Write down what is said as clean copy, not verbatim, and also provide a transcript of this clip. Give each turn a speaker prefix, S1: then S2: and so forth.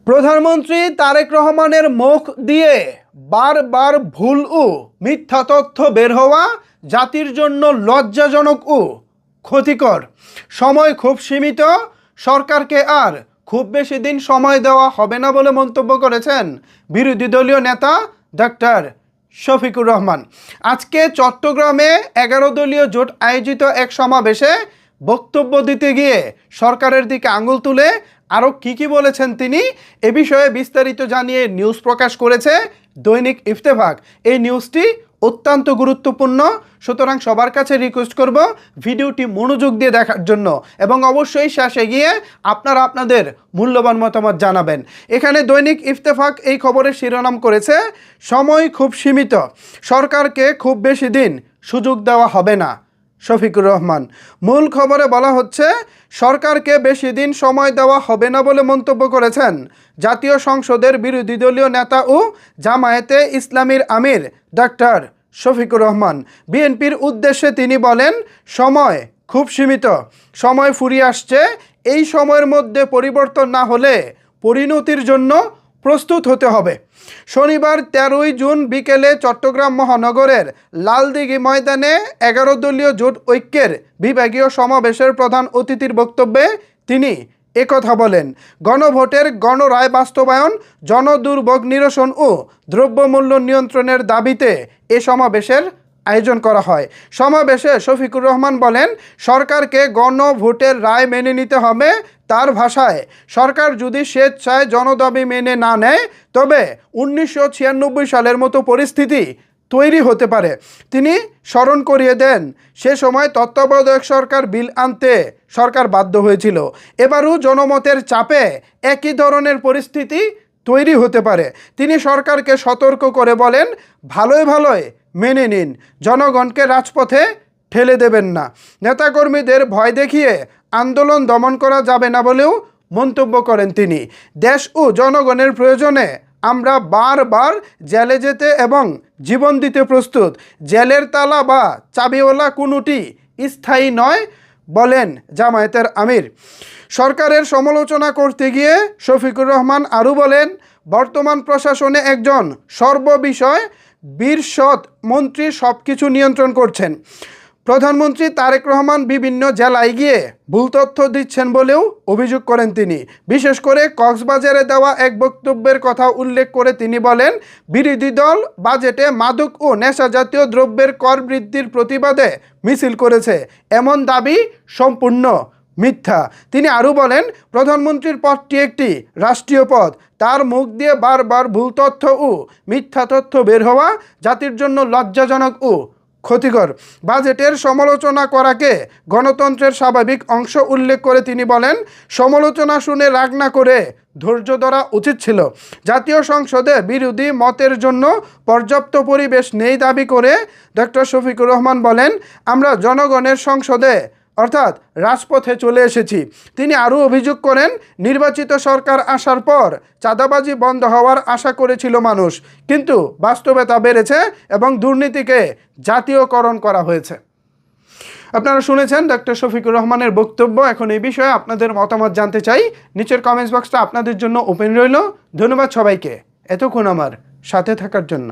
S1: প্রধানমন্ত্রী তারেক রহমানের মুখ দিয়ে বারবার ভুল ও মিথ্যা তথ্য বের হওয়া জাতির জন্য লজ্জাজনক ও ক্ষতিকর। সময় খুব সীমিত, সরকারকে আর খুব বেশি দিন সময় দেওয়া হবে না বলে মন্তব্য করেছেন বিরোধী দলীয় নেতা ডক্টর শফিকুর রহমান। আজকে চট্টগ্রামে 11 দলীয় জোট আয়োজিত এক সমাবেশে বক্তব্য দিতে গিয়ে সরকারের দিকে আঙুল তুলে আরও কি বলেছেন তিনি, এ বিষয়ে বিস্তারিত জানিয়ে নিউজ প্রকাশ করেছে দৈনিক ইত্তেফাক। এই নিউজটি অত্যন্ত গুরুত্বপূর্ণ, সুতরাং সবার কাছে রিকোয়েস্ট করব ভিডিওটি মনোযোগ দিয়ে দেখার জন্য এবং অবশ্যই শেষে গিয়ে আপনারা আপনাদের মূল্যবান মতামত জানাবেন। এখানে দৈনিক ইত্তেফাক এই খবরের শিরোনাম করেছে, সময় খুব সীমিত, সরকারকে খুব বেশি দিন সুযোগ দেওয়া হবে না। শফিকুর রহমান মূল খবরে বলা হচ্ছে, সরকারকে বেশি দিন সময় দেওয়া হবে না বলে মন্তব্য করেছেন জাতীয় সংসদের বিরোধী দলীয় নেতা ও জামায়াতে ইসলামীর আমির ডক্টর শফিকুর রহমান। বিএনপির উদ্দেশ্যে তিনি বলেন, সময় খুব সীমিত, সময় ফুরিয়ে আসছে, এই সময়ের মধ্যে পরিবর্তন না হলে পরিণতির জন্য প্রস্তুত হতে হবে। শনিবার 13 জুন বিকেলে চট্টগ্রাম মহানগরের লালদিঘি ময়দানে 11 দলীয় জোট ঐক্যের বিভাগীয় সমাবেশের প্রধান অতিথির বক্তব্যে তিনি একথা বলেন। গণভোটের গণরায় বাস্তবায়ন, জনদুর্ভোগ নিরসন ও দ্রব্যমূল্য নিয়ন্ত্রণের দাবিতে এ সমাবেশের আয়োজন করা হয়। সমাবেশে শফিকুর রহমান বলেন, সরকারকে গণভোটের রায় মেনে নিতে হবে। তার ভাষায়, সরকার যদি স্বেচ্ছায় জনদাবি মেনে না নেয় তবে 1996 সালের মতো পরিস্থিতি তৈরি হতে পারে। তিনি স্মরণ করিয়ে দেন, সে সময় তত্ত্বাবধায়ক সরকার বিল আনতে সরকার বাধ্য হয়েছিল। এবারও জনমতের চাপে একই ধরনের পরিস্থিতি তৈরি হতে পারে। তিনি সরকারকে সতর্ক করে বলেন, ভালোই মেনে নিন, জনগণকে রাজপথে ঠেলে দেবেন না। নেতাকর্মীদের ভয় দেখিয়ে আন্দোলন দমন করা যাবে না বলেও মন্তব্য করেন তিনি। দেশ ও জনগণের প্রয়োজনে আমরা বারবার জেলে যেতে এবং জীবন দিতে প্রস্তুত। জেলের তালা বা চাবিওয়ালা কোনোটি স্থায়ী নয় বলেন জামায়াতের আমির। সরকারের সমালোচনা করতে গিয়ে শফিকুর রহমান আরও বলেন, বর্তমান প্রশাসনে একজন সর্ববিষয় বীরসৎ মন্ত্রী সব কিছু নিয়ন্ত্রণ করছেন। প্রধানমন্ত্রী তারেক রহমান বিভিন্ন জেলায় গিয়ে ভুল তথ্য দিচ্ছেন বলেও অভিযোগ করেন তিনি। বিশেষ করে কক্সবাজারে দেওয়া এক বক্তব্যের কথা উল্লেখ করে তিনি বলেন, বিরোধী দল বাজেটে মাদক ও নেশা জাতীয় দ্রব্যের কর বৃদ্ধির প্রতিবাদে মিছিল করেছে, এমন দাবি সম্পূর্ণ মিথ্যা। তিনি আরও বলেন, প্রধানমন্ত্রীর পদটি একটি রাষ্ট্রীয় পদ, তার মুখ দিয়ে বারবার ভুল তথ্য ও মিথ্যা তথ্য বের হওয়া জাতির জন্য লজ্জাজনক ও ক্ষতিকর। বাজেটের সমালোচনা করাকে গণতন্ত্রের স্বাভাবিক অংশ উল্লেখ করে তিনি বলেন, সমালোচনা শুনে রাগ না করে ধৈর্য ধরা উচিত ছিল। জাতীয় সংসদে বিরোধী মতের জন্য পর্যাপ্ত পরিবেশ নেই দাবি করে ডক্টর শফিকুর রহমান বলেন, আমরা জনগণের সংসদে অর্থাৎ রাজপথে চলে এসেছি। তিনি আরও অভিযোগ করেন, নির্বাচিত সরকার আসার পর চাঁদাবাজি বন্ধ হওয়ার আশা করেছিল মানুষ, কিন্তু বাস্তবে তা বেড়েছে এবং দুর্নীতিকে জাতীয়করণ করা হয়েছে। আপনারা শুনেছেন ডক্টর শফিকুর রহমানের বক্তব্য। এখন এই বিষয়ে আপনাদের মতামত জানতে চাই। নিচের কমেন্টস বক্সটা আপনাদের জন্য ওপেন রইল। ধন্যবাদ সবাইকে এতক্ষণ আমার সাথে থাকার জন্য।